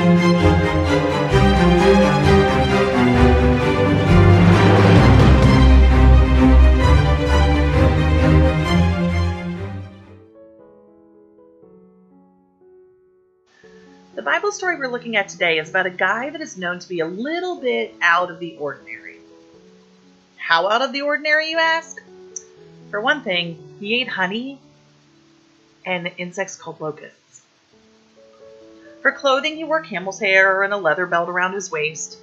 The Bible story we're looking at today is about a guy that is known to be a little bit out of the ordinary. How out of the ordinary, you ask? For one thing, he ate honey and insects called locusts. For clothing, he wore camel's hair and a leather belt around his waist.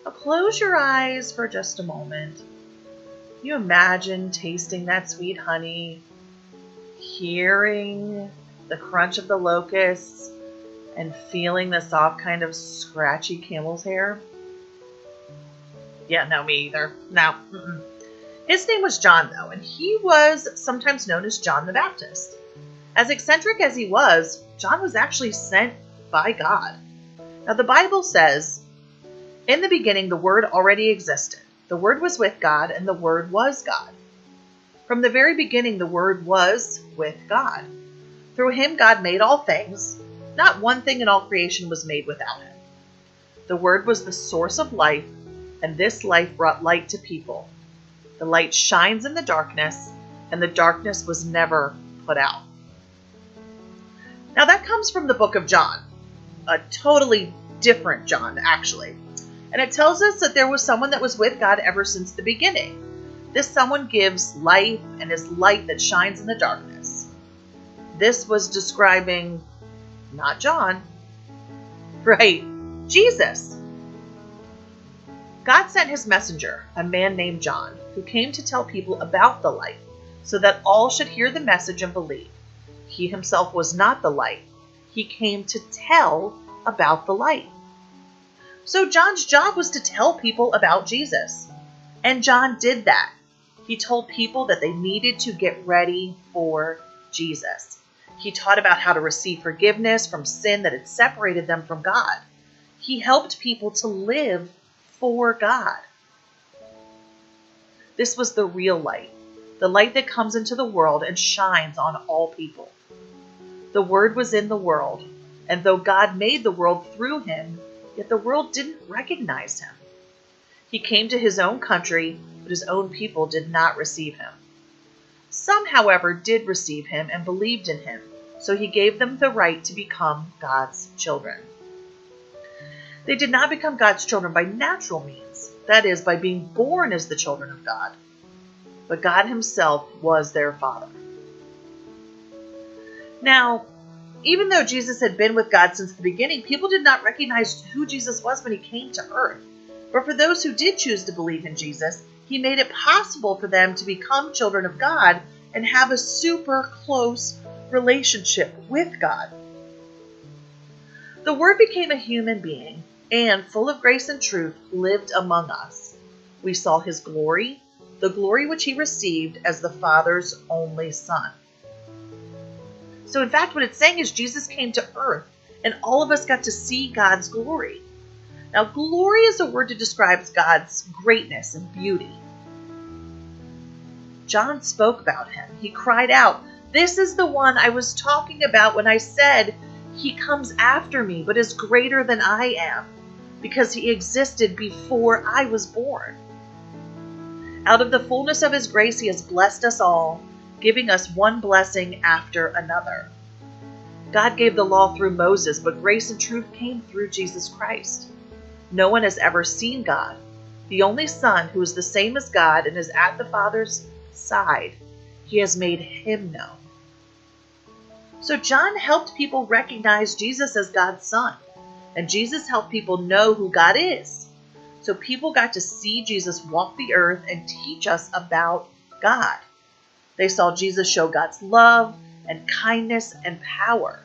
Now close your eyes for just a moment. Can you imagine tasting that sweet honey, hearing the crunch of the locusts, and feeling the soft kind of scratchy camel's hair? Yeah, no, me either. No. His name was John, though, and he was sometimes known as John the Baptist. As eccentric as he was, John was actually sent by God. Now, the Bible says, "In the beginning, the Word already existed. The Word was with God, and the Word was God. From the very beginning, the Word was with God. Through him, God made all things. Not one thing in all creation was made without him. The Word was the source of life, and this life brought light to people. The light shines in the darkness, and the darkness was never put out." Now that comes from the book of John, a totally different John, actually. And it tells us that there was someone that was with God ever since the beginning. This someone gives life and is light that shines in the darkness. This was describing not John, right? Jesus. God sent his messenger, a man named John, who came to tell people about the light, so that all should hear the message and believe. He himself was not the light. He came to tell about the light. So John's job was to tell people about Jesus. And John did that. He told people that they needed to get ready for Jesus. He taught about how to receive forgiveness from sin that had separated them from God. He helped people to live for God. This was the real light, the light that comes into the world and shines on all people. The Word was in the world, and though God made the world through him, yet the world didn't recognize him. He came to his own country, but his own people did not receive him. Some, however, did receive him and believed in him, so he gave them the right to become God's children. They did not become God's children by natural means, that is, by being born as the children of God, but God himself was their Father. Now, even though Jesus had been with God since the beginning, people did not recognize who Jesus was when he came to earth. But for those who did choose to believe in Jesus, he made it possible for them to become children of God and have a super close relationship with God. The Word became a human being and, full of grace and truth, lived among us. We saw his glory, the glory which he received as the Father's only Son. So in fact, what it's saying is Jesus came to earth, and all of us got to see God's glory. Now, glory is a word that describes God's greatness and beauty. John spoke about him. He cried out, "This is the one I was talking about when I said, 'He comes after me, but is greater than I am, because he existed before I was born.' Out of the fullness of his grace, he has blessed us all, giving us one blessing after another." God gave the law through Moses, but grace and truth came through Jesus Christ. No one has ever seen God, the only Son who is the same as God and is at the Father's side. He has made him known. So John helped people recognize Jesus as God's Son, and Jesus helped people know who God is. So people got to see Jesus walk the earth and teach us about God. They saw Jesus show God's love and kindness and power.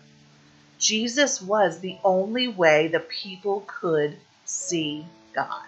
Jesus was the only way the people could see God.